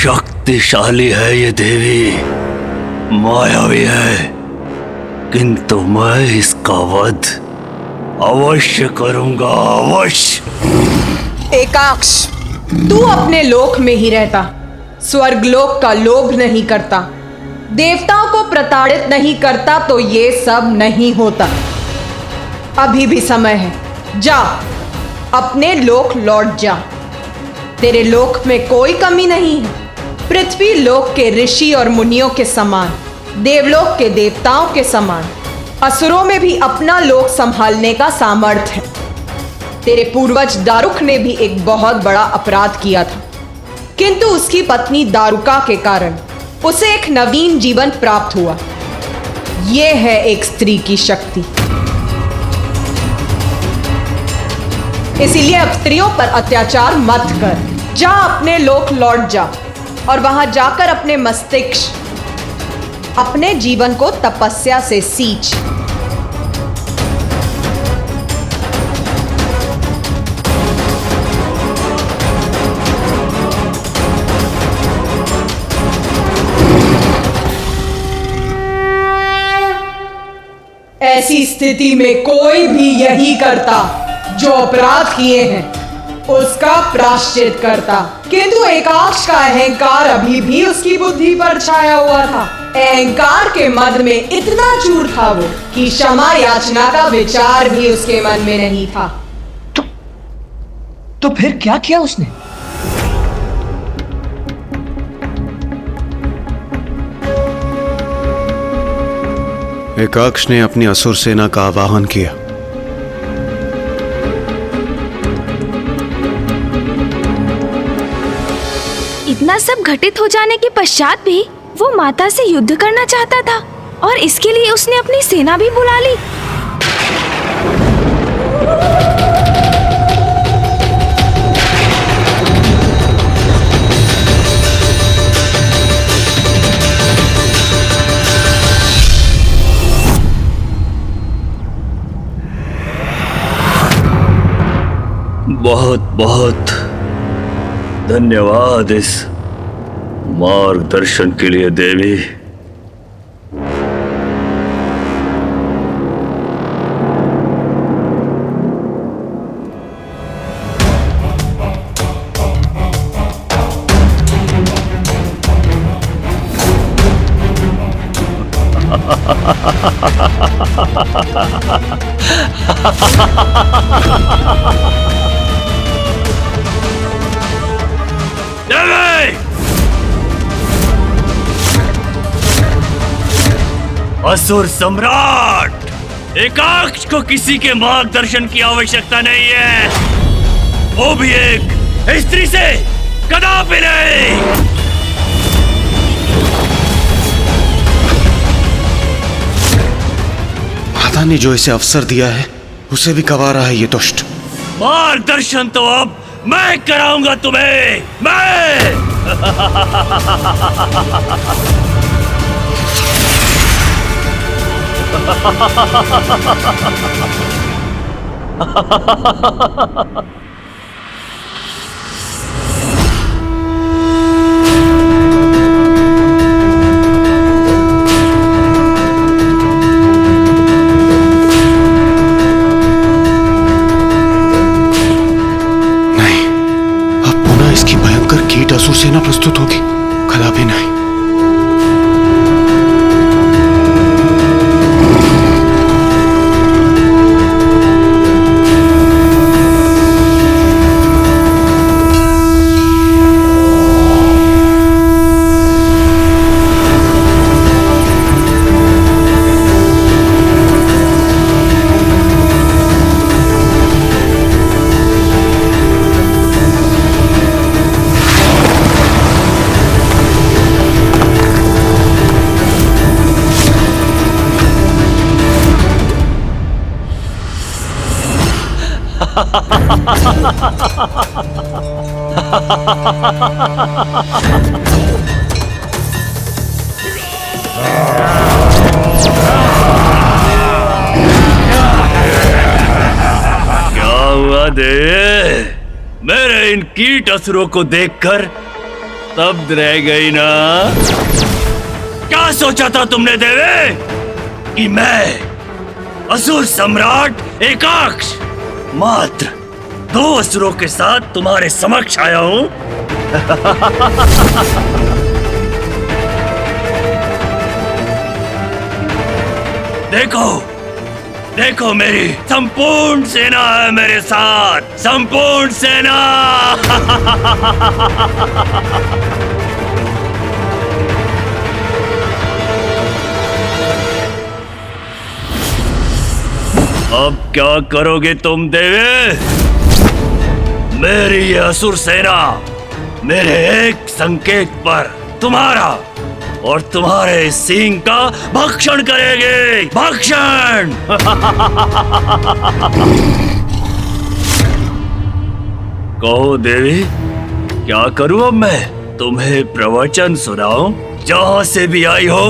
शक्तिशाली है ये देवी, मायावी है, किंतु मैं इसका वध अवश्य करूंगा, अवश्य। एकाक्ष, तू अपने लोक में ही रहता, स्वर्गलोक का लोभ नहीं करता, देवताओं को प्रताड़ित नहीं करता तो ये सब नहीं होता। अभी भी समय है, जा अपने लोक लौट जा। तेरे लोक में कोई कमी नहीं है। पृथ्वी लोक के ऋषि और मुनियों के समान, देवलोक के देवताओं के समान, असुरों में भी अपना लोक संभालने का सामर्थ्य है। तेरे पूर्वज दारुक ने भी एक बहुत बड़ा अपराध किया था, किंतु उसकी पत्नी दारुका के कारण उसे एक नवीन जीवन प्राप्त हुआ। यह है एक स्त्री की शक्ति। इसीलिए अब स्त्रियों पर अत्याचार मत कर। जा अपने लोक लौट जा और वहां जाकर अपने मस्तिष्क, अपने जीवन को तपस्या से सींच। ऐसी स्थिति में कोई भी यही करता, जो अपराध किए हैं उसका प्रायश्चित करता। किंतु एकाक्ष का अहंकार अभी भी उसकी बुद्धि पर छाया हुआ था। अहंकार के मद में इतना चूर था वो कि क्षमा याचना का विचार भी उसके मन में नहीं था। तो फिर क्या किया उसने? एकाक्ष ने अपनी असुर सेना का आवाहन किया। इतना सब घटित हो जाने के पश्चात भी वो माता से युद्ध करना चाहता था और इसके लिए उसने अपनी सेना भी बुला ली। बहुत बहुत धन्यवाद इस मार्गदर्शन के लिए देवी। असुर सम्राट एकाक्ष को किसी के मार्गदर्शन की आवश्यकता नहीं है, वो भी एक स्त्री से कदापि नहीं। माता ने जो इसे अवसर दिया है उसे भी गंवा रहा है ये दुष्ट। मार्गदर्शन तो अब मैं कराऊंगा तुम्हें, मैं। कीट असुर सेना प्रस्तुत होगी, कदापि नहीं। क्या हुआ देव? मेरे इन कीट असुरों को देखकर स्तब्ध रह गई ना? क्या सोचा था तुमने देवी कि मैं असुर सम्राट एकाक्ष मात्र 2 असुरों के साथ तुम्हारे समक्ष आया हूं? देखो देखो, मेरी संपूर्ण सेना है मेरे साथ, संपूर्ण सेना। अब क्या करोगे तुम देवी? मेरी ये असुर सेना मेरे एक संकेत पर तुम्हारा और तुम्हारे सींग का भक्षण करेगी, भक्षण। कहो देवी, क्या करूं अब मैं? तुम्हें प्रवचन सुनाऊं? जहां से भी आई हो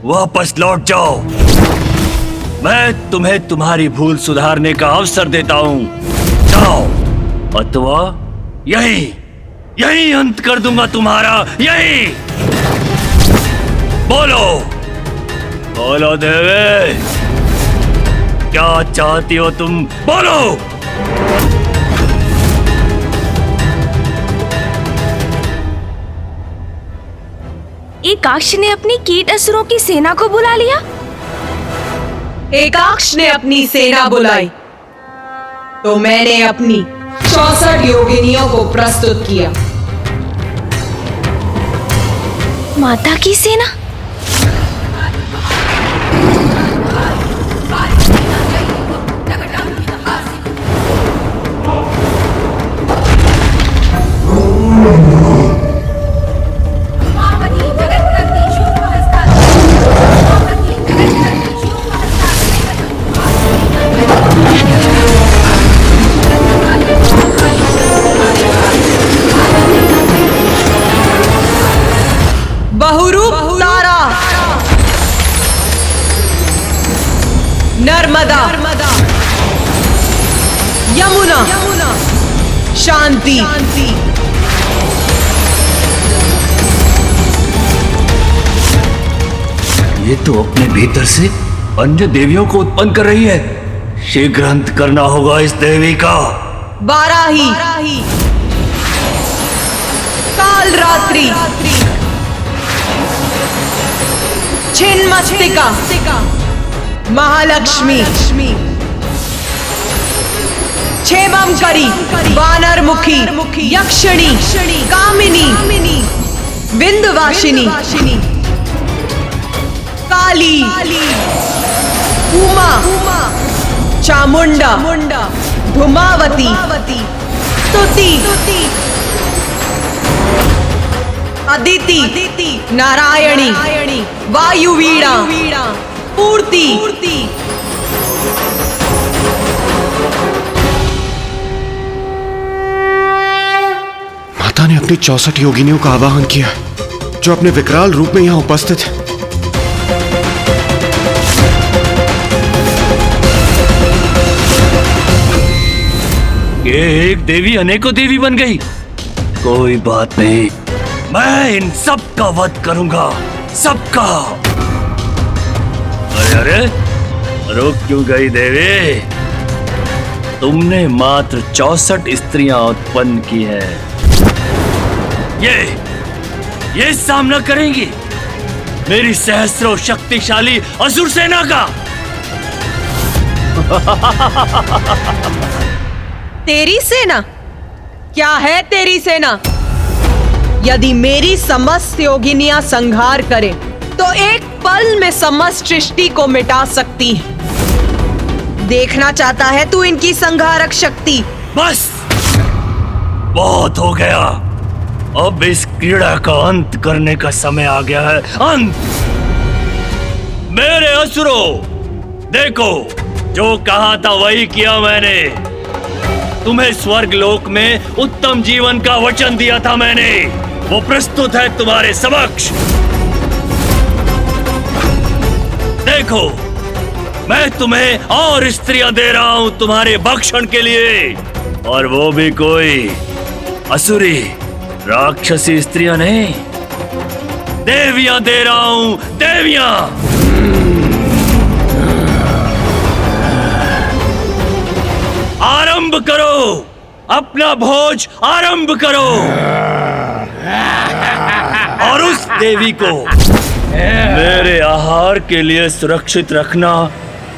वापस लौट जाओ। मैं तुम्हें तुम्हारी भूल सुधारने का अवसर देता हूं। जाओ, अथवा यही अंत कर दूंगा तुम्हारा, यही। बोलो बोलो देवी, क्या चाहती हो तुम? बोलो। एकाक्ष ने अपनी कीट असुरों की सेना को बुला लिया। एकाक्ष ने अपनी सेना बुलाई तो मैंने अपनी 64 योगिनियों को प्रस्तुत किया। माता की सेना? बहुरूप तारा, नर्मदा, यमुना, शांति, ये तो अपने भीतर से अन्य देवियों को उत्पन्न कर रही है। शीघ्र अंत करना होगा इस देवी का। वाराही, काल रात्रि, छिन्नमस्तिका, महालक्ष्मी, क्षेमंकरी, वानरमुखी, यक्षिणी, कामिनी, विंध्यवासिनी, काली, उमा, चामुंडा, धूमावती, स्तुति, अदिति, नारायणी, वायुवीणा, पूर्ति, माता ने अपनी 64 योगिनियों का आवाहन किया, जो अपने विकराल रूप में यहाँ उपस्थित है। ये एक देवी अनेकों देवी बन गई। कोई बात नहीं, मैं इन सब का वध करूंगा, सबका। अरे रुक क्यों गई देवी? तुमने मात्र 64 स्त्रियां उत्पन्न की है। ये सामना करेंगी मेरी सहस्रों शक्तिशाली असुर सेना का। तेरी सेना? क्या है तेरी सेना? यदि मेरी समस्त योगिनियां संहार करें तो एक पल में समस्त सृष्टि को मिटा सकती है। देखना चाहता है तू इनकी संहारक शक्ति? बस, बहुत हो गया। अब इस क्रीड़ा का अंत करने का समय आ गया है। अंत। मेरे असुरों, देखो, जो कहा था वही किया मैंने। तुम्हें स्वर्ग लोक में उत्तम जीवन का वचन दिया था मैंने, वो प्रस्तुत है तुम्हारे समक्ष। देखो, मैं तुम्हें और स्त्रियां दे रहा हूं तुम्हारे भक्षण के लिए, और वो भी कोई असुरी राक्षसी स्त्रियां नहीं, देवियां दे रहा हूं, देवियां। आरंभ करो, अपना भोज आरंभ करो। और उस देवी को मेरे आहार के लिए सुरक्षित रखना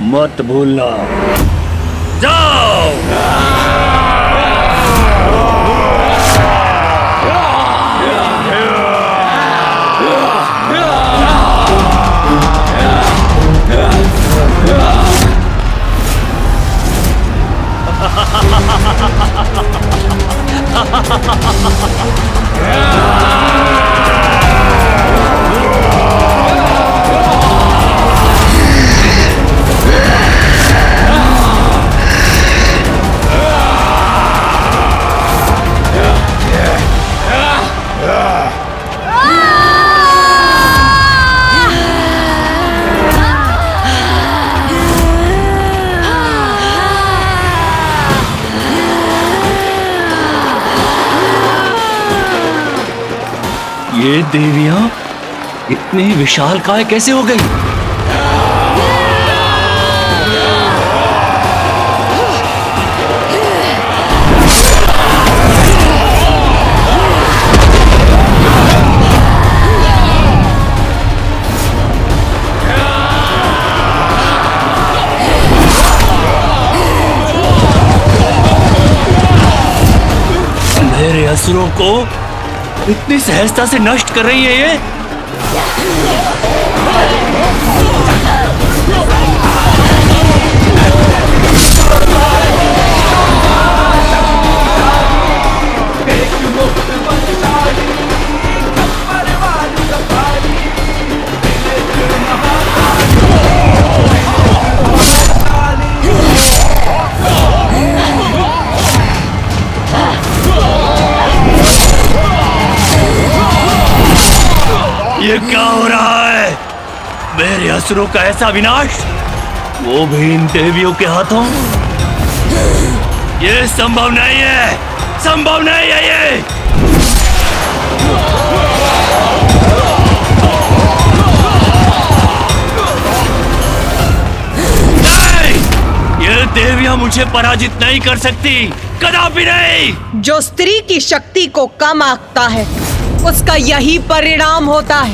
मत भूलना। जाओ। ये देवियां इतनी विशालकाय कैसे हो गई? मेरे असुरों को इतनी सहजता से नष्ट कर रही है ये। ये क्या हो रहा है? मेरे असुरों का ऐसा विनाश, वो भी इन देवियों के हाथों? ये संभव नहीं है, संभव नहीं है ये। नहीं, ये देवियां मुझे पराजित नहीं कर सकती, कदापि नहीं। जो स्त्री की शक्ति को कम आंकता है, उसका यही परिणाम होता है।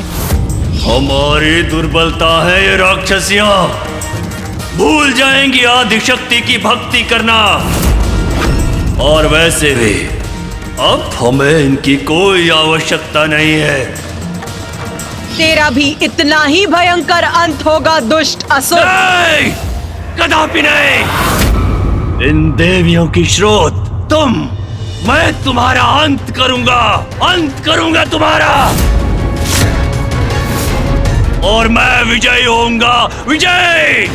हमारी दुर्बलता है ये राक्षसियां, भूल जाएंगी आदिशक्ति की भक्ति करना। और वैसे भी अब हमें इनकी कोई आवश्यकता नहीं है। तेरा भी इतना ही भयंकर अंत होगा दुष्ट असुर। नहीं, कदापि नहीं। इन देवियों की स्रोत तुम, मैं तुम्हारा अंत करूंगा तुम्हारा। और मैं विजयी होऊंगा, विजय।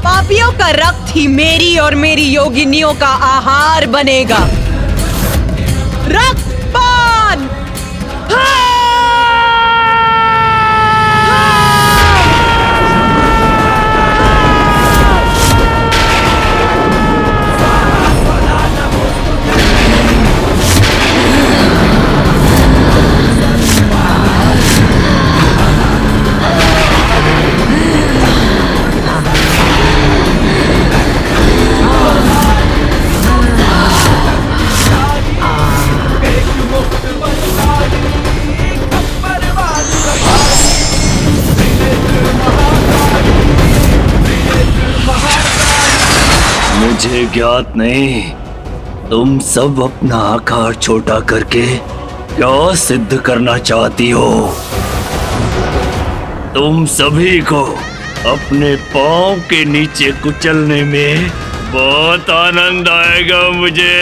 पापियों का रक्त ही मेरी और मेरी योगिनियों का आहार बनेगा। रक्तपान। मुझे ज्ञात नहीं तुम सब अपना आकार छोटा करके क्या सिद्ध करना चाहती हो? तुम सभी को अपने पांव के नीचे कुचलने में बहुत आनंद आएगा मुझे।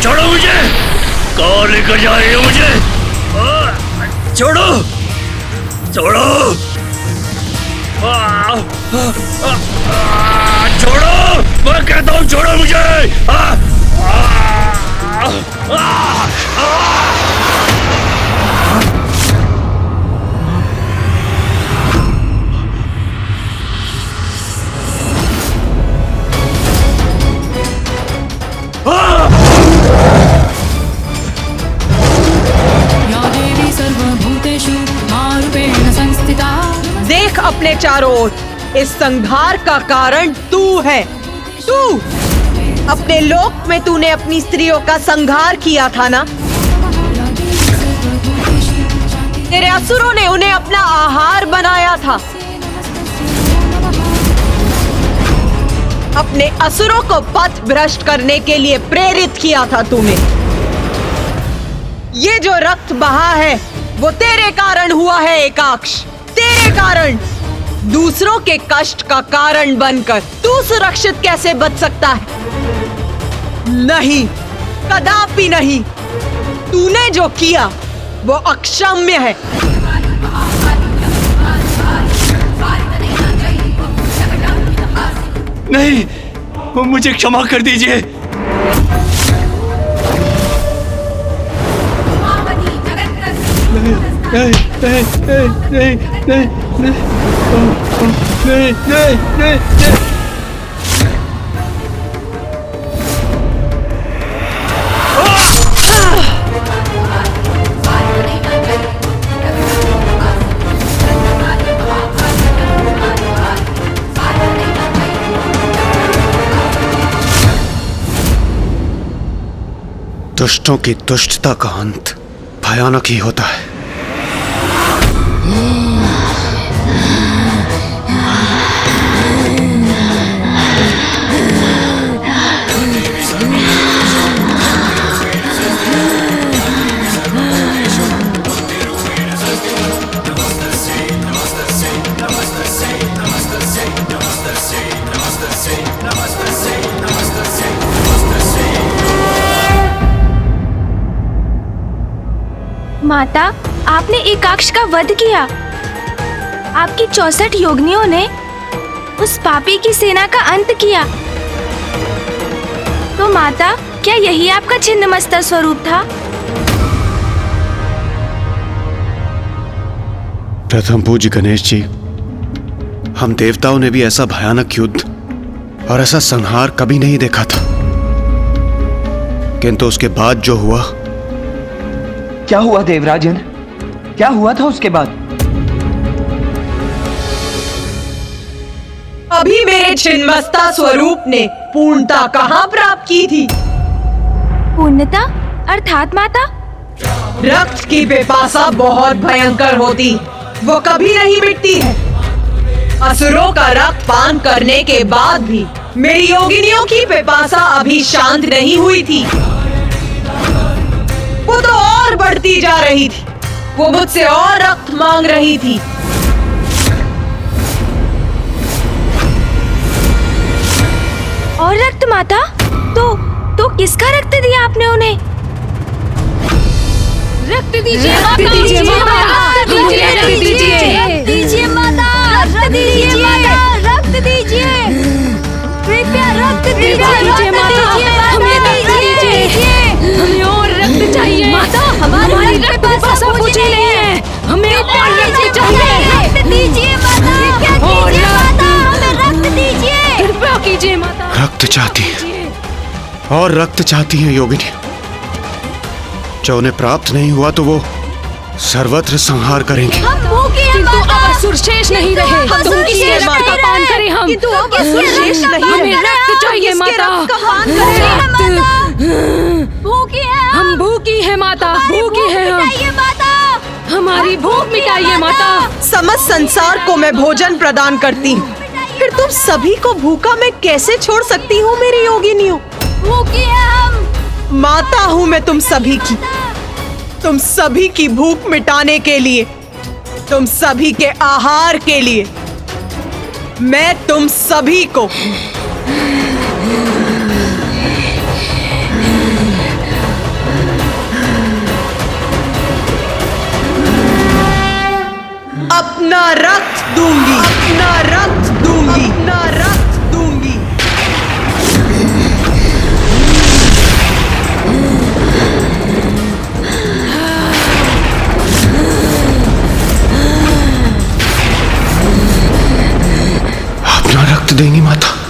छोड़ो मुझे! कहाँ लेकर जा रही हो मुझे? छोड़ो! छोड़ो! छोड़ो! मैं कहता हूँ छोड़ो मुझे! देख अपने चारों ओर, इस संहार का कारण तू है। तू अपने लोक में तूने अपनी स्त्रियों का संहार किया था ना? तेरे असुरों ने उन्हें अपना आहार बनाया था। अपने असुरों को पथ भ्रष्ट करने के लिए प्रेरित किया था तूने। ये जो रक्त बहा है वो तेरे कारण हुआ है एकाक्ष। तेरे कारण दूसरों के कष्ट का कारण बनकर तू सुरक्षित कैसे बच सकता है? नहीं, कदापि नहीं। तूने जो किया वो अक्षम्य है। नहीं, मुझे क्षमा कर दीजिए। नहीं, नहीं, नहीं, नहीं, नहीं, नहीं, नहीं, नहीं, नहीं, नहीं। दुष्टों की दुष्टता का अंत भयानक ही होता है। माता, आपने एकाक्ष का वध किया। आपकी 64 योगिनियों ने उस पापी की सेना का अंत किया। तो माता, क्या यही आपका छिन्नमस्ता स्वरूप था? प्रथम पूज्य गणेश जी, हम देवताओं ने भी ऐसा भयानक युद्ध और ऐसा संहार कभी नहीं देखा था। किंतु उसके बाद जो हुआ। क्या हुआ देवराजन? क्या हुआ था उसके बाद? अभी मेरे छिन्नमस्ता स्वरूप ने पूर्णता कहाँ प्राप्त की थी? पूर्णता अर्थात माता? रक्त की पिपासा बहुत भयंकर होती, वो कभी नहीं मिटती है। असुरों का रक्त पान करने के बाद भी मेरी योगिनियों की पिपासा अभी शांत नहीं हुई थी। वो तो और बढ़ती जा रही थी। वो मुझसे और रक्त मांग रही थी। और रक्त माता? तो किसका रक्त दिया आपने उन्हें? रक्त दीजिए माता, रक्त दीजिए माता, रक्त दीजिए माता, रक्त दीजिए माता, रक्त दीजिए, कृपया रक्त दीजिए माता, हमें दीजिए, हमें और रक्त चाहिए माता, हमारी रक्त पिपासा बुझी नहीं है, हमें और रक्त चाहिए, रक्त दीजिए माता, हमें रक्त दीजिए, कृपया कीजिए माता। रक्त चाहती है और रक्त चाहती है योगिनी। जो उन्हें प्राप्त नहीं हुआ तो वो सर्वत्र संहार करेंगे। हम भूखे हैं किंतु माता। अब असुर शेष नहीं रहे। हम तुम किसके किसके रक्त रक्त का पान करें हम? किंतु अब असुर शेष नहीं हमें रहे। रक्त चाहिए किसके माता। रक्त का पान करें? भूखी है हम भूखी है माता, भूखी है हम। मिटाइए माता। हमारी भूख मिटाइए माता। समस्त संसार को मैं भोजन प्रदान करती हूँ, फिर तुम सभी को भूखा मैं कैसे छोड़ सकती हूँ मेरी योगिनियों? भूखी है हम। माता हूँ मैं तुम सभी की, तुम सभी की भूख मिटाने के लिए, तुम सभी के आहार के लिए मैं तुम सभी को अपना रक्त दूंगी, अपना रक्त दूंगी, अपना रक्त दूंगी। अपना रक्त देंगी माता।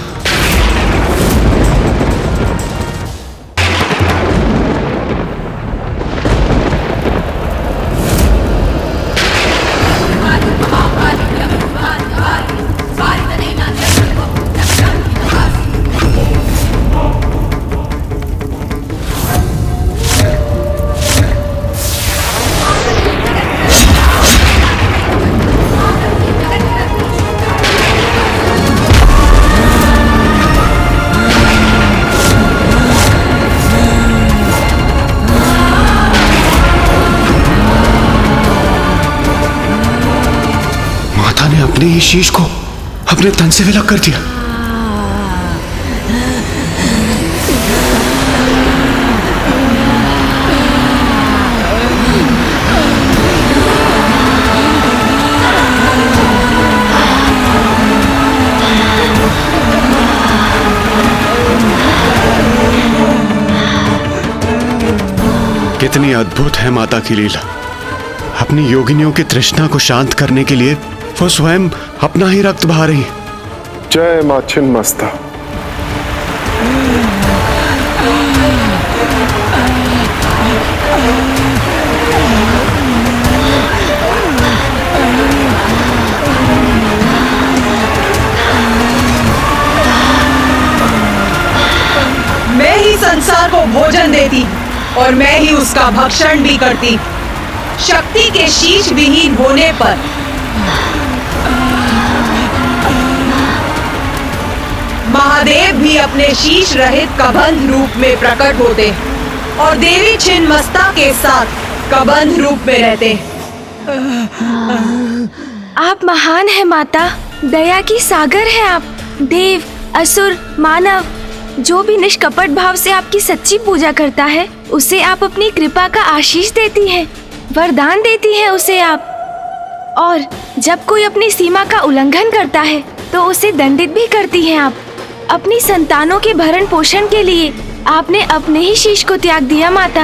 माता ने अपने ही शीश को अपने तन से विलग कर दिया। कितनी अद्भुत है माता की लीला। अपनी योगिनियों की तृष्णा को शांत करने के लिए वो स्वयं अपना ही रक्त बहा रही है। जय मां छिन्नमस्ता। मैं ही संसार को भोजन देती और मैं ही उसका भक्षण भी करती। शक्ति के शीश विहीन होने पर महादेव भी अपने शीश रहित कबंध रूप में प्रकट होते और देवी छिन्नमस्ता के साथ कबंध रूप में रहते। आप महान है माता, दया की सागर है आप। देव, असुर, मानव जो भी निष्कपट भाव से आपकी सच्ची पूजा करता है उसे आप अपनी कृपा का आशीष देती हैं, वरदान देती हैं उसे आप। और जब कोई अपनी सीमा का उल्लंघन करता है तो उसे दंडित भी करती हैं आप। अपनी संतानों के भरण पोषण के लिए आपने अपने ही शीश को त्याग दिया माता।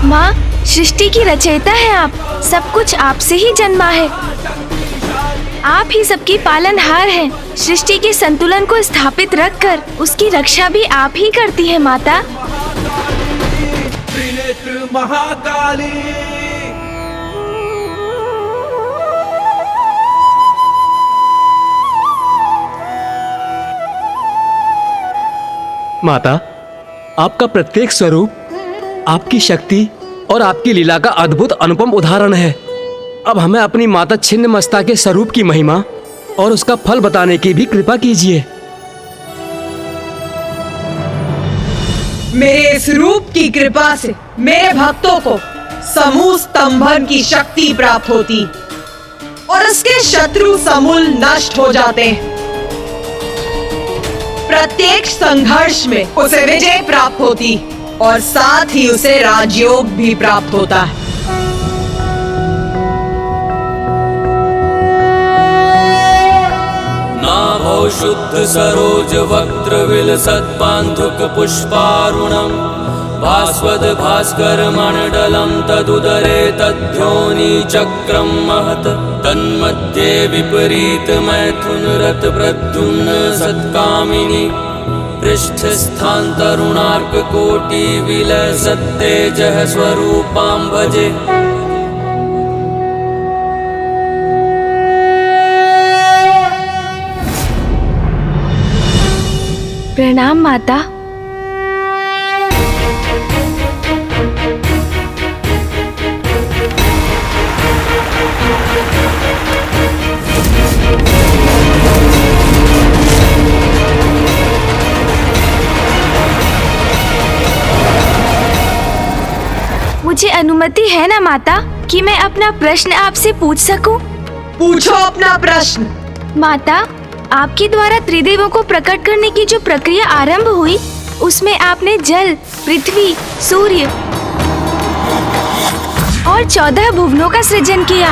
माँ, सृष्टि की रचयिता है आप, सब कुछ आपसे ही जन्मा है। आप ही सबकी पालनहार हैं। सृष्टि के संतुलन को स्थापित रखकर उसकी रक्षा भी आप ही करती हैं माता। त्रिनेत्र महाकाली। माता, आपका प्रत्येक स्वरूप आपकी शक्ति और आपकी लीला का अद्भुत अनुपम उदाहरण है। अब हमें अपनी माता छिन्नमस्ता के स्वरूप की महिमा और उसका फल बताने की भी कृपा कीजिए। मेरे इस रूप की कृपा से मेरे भक्तों को समूह स्तंभन की शक्ति प्राप्त होती और उसके शत्रु समूल नष्ट हो जाते हैं। प्रत्येक संघर्ष में उसे विजय प्राप्त होती और साथ ही उसे राजयोग भी प्राप्त होता है। नाभौ शुद्ध सरोज वक्त्र विलसत् पान्धुक पुष्पारुणम् भास्वद भास्कर मंडलम् तदुदरे तद्योनि चक्रं महत् तन्मध्ये विपरीत मैथुन रत प्रद्युम्न सत्कामिनी पृष्ठस्थान तरुणार्ककोटि विलसत्तेजः स्वरूपां भजे। प्रणाम माता। मुझे अनुमति है ना माता कि मैं अपना प्रश्न आपसे पूछ सकूं? पूछो अपना प्रश्न। माता, आपके द्वारा त्रिदेवों को प्रकट करने की जो प्रक्रिया आरंभ हुई, उसमें आपने जल, पृथ्वी, सूर्य और 14 भुवनों का सृजन किया।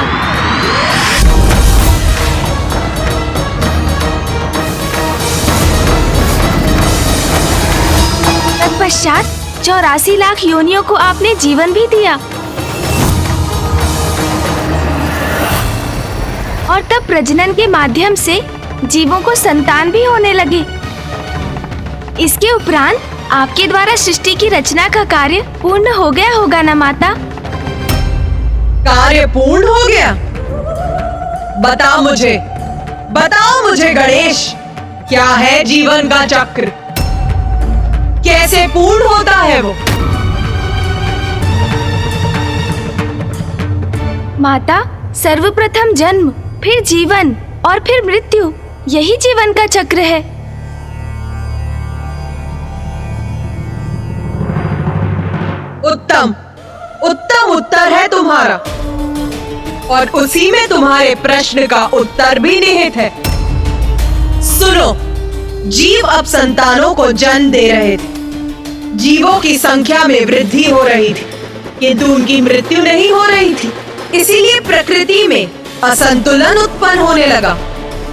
तत्पश्चात 84 लाख योनियों को आपने जीवन भी दिया और तब प्रजनन के माध्यम से जीवों को संतान भी होने लगे। इसके उपरांत आपके द्वारा सृष्टि की रचना का कार्य पूर्ण हो गया होगा ना माता? कार्य पूर्ण हो गया? बताओ मुझे गणेश, क्या है जीवन का चक्र? कैसे पूर्ण होता है वो? माता, सर्वप्रथम जन्म, फिर जीवन और फिर मृत्यु, यही जीवन का चक्र है। उत्तम उत्तर है तुम्हारा, और उसी में तुम्हारे प्रश्न का उत्तर भी निहित है। सुनो, जीव अब संतानों को जन्म दे रहे थे, जीवों की संख्या में वृद्धि हो रही थी, किंतु उनकी मृत्यु नहीं हो रही थी। इसीलिए प्रकृति में असंतुलन उत्पन्न होने लगा,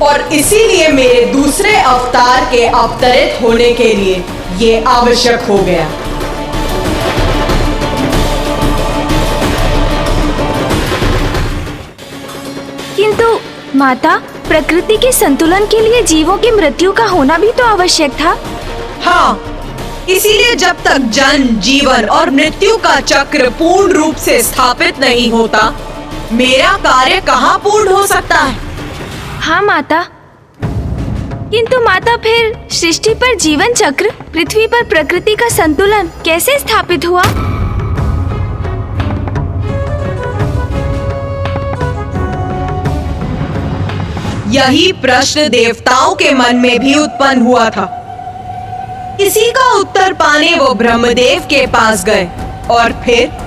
और इसीलिए मेरे दूसरे अवतार के अवतरित होने के लिए ये आवश्यक हो गया। किंतु माता, प्रकृति के संतुलन के लिए जीवों की मृत्यु का होना भी तो आवश्यक था। हाँ, इसीलिए जब तक जन्म, जीवन और मृत्यु का चक्र पूर्ण रूप से स्थापित नहीं होता, मेरा कार्य कहाँ पूर्ण हो सकता है? हाँ माता, किंतु माता, फिर सृष्टि पर जीवन चक्र, पृथ्वी पर प्रकृति का संतुलन कैसे स्थापित हुआ? यही प्रश्न देवताओं के मन में भी उत्पन्न हुआ था। इसी का उत्तर पाने वो ब्रह्मदेव के पास गए, और फिर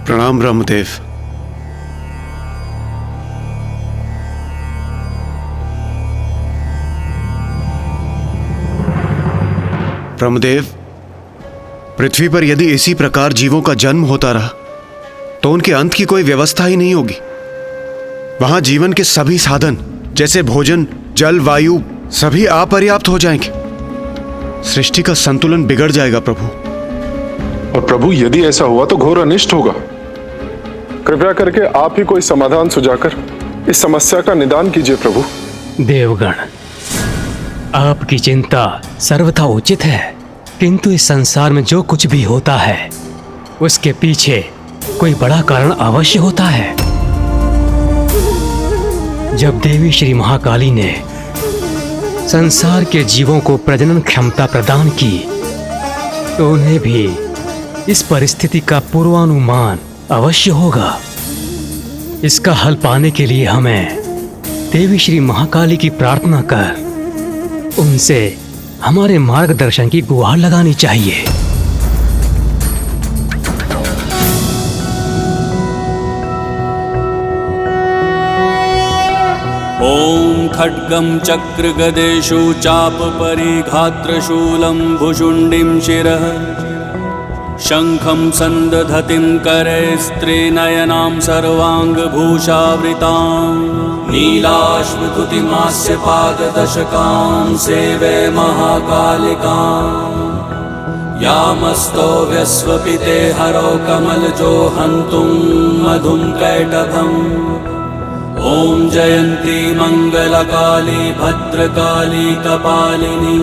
प्रणाम ब्रह्मदेव। ब्रह्मदेव, पृथ्वी पर यदि इसी प्रकार जीवों का जन्म होता रहा तो उनके अंत की कोई व्यवस्था ही नहीं होगी। वहां जीवन के सभी साधन जैसे भोजन, जल, वायु सभी अपर्याप्त हो जाएंगे। सृष्टि का संतुलन बिगड़ जाएगा प्रभु। और प्रभु, यदि ऐसा हुआ तो घोर अनिष्ट होगा। कृपया करके आप ही कोई समाधान सुझाकर इस समस्या का निदान कीजिए प्रभु। देवगण, आपकी चिंता सर्वथा उचित है, किंतु इस संसार में जो कुछ भी होता है उसके पीछे कोई बड़ा कारण अवश्य होता है। जब देवी श्री महाकाली ने संसार के जीवों को प्रजनन क्षमता प्रदान की तो उन्हें भी इस परिस्थिति का पूर्वानुमान अवश्य होगा। इसका हल पाने के लिए हमें देवी श्री महाकाली की प्रार्थना कर उनसे हमारे मार्गदर्शन की गुहार लगानी चाहिए। ओम खड्गम चक्र गदेषु चाप परिघात्रशूलं भुशुंडिं शिरः शंखं संदधतिं करे स्त्रीनयनां सर्वांगभूषावृतां नीलाश्वधुतिमास्य पाददशकां सेवे महाकालिकां यामस्तो व्यस्वपिते हरो कमलजो हन्तुं मधुं कैटभम् ॐ जयन्ती मङ्गलकाली भद्रकाली कपालिनी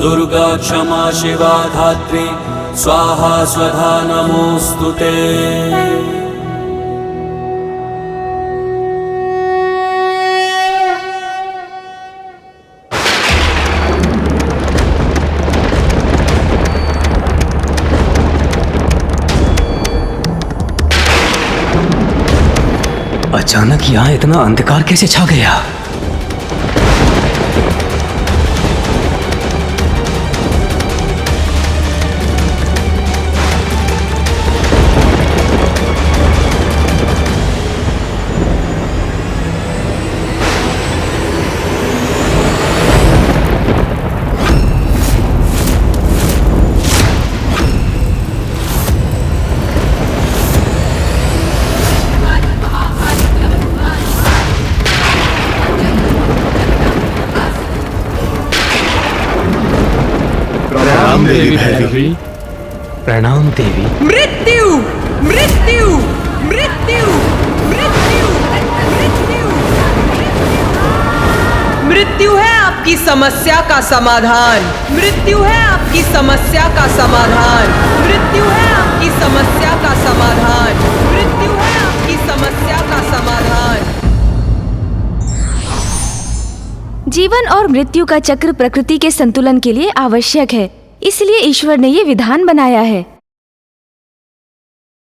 दुर्गा क्षमा शिवा धात्री स्वाहा स्वधा नमोऽस्तुते। अचानक यहाँ इतना अंधकार कैसे छा गया? प्रणाम देवी भैरवी। प्रणाम देवी। मृत्यु मृत्यु मृत्यु मृत्यु मृत्यु मृत्यु है आपकी समस्या का समाधान। मृत्यु है आपकी समस्या का समाधान। मृत्यु है आपकी समस्या का समाधान। मृत्यु है आपकी समस्या का समाधान। जीवन और मृत्यु का चक्र प्रकृति के संतुलन के लिए आवश्यक है, इसलिए ईश्वर ने ये विधान बनाया है।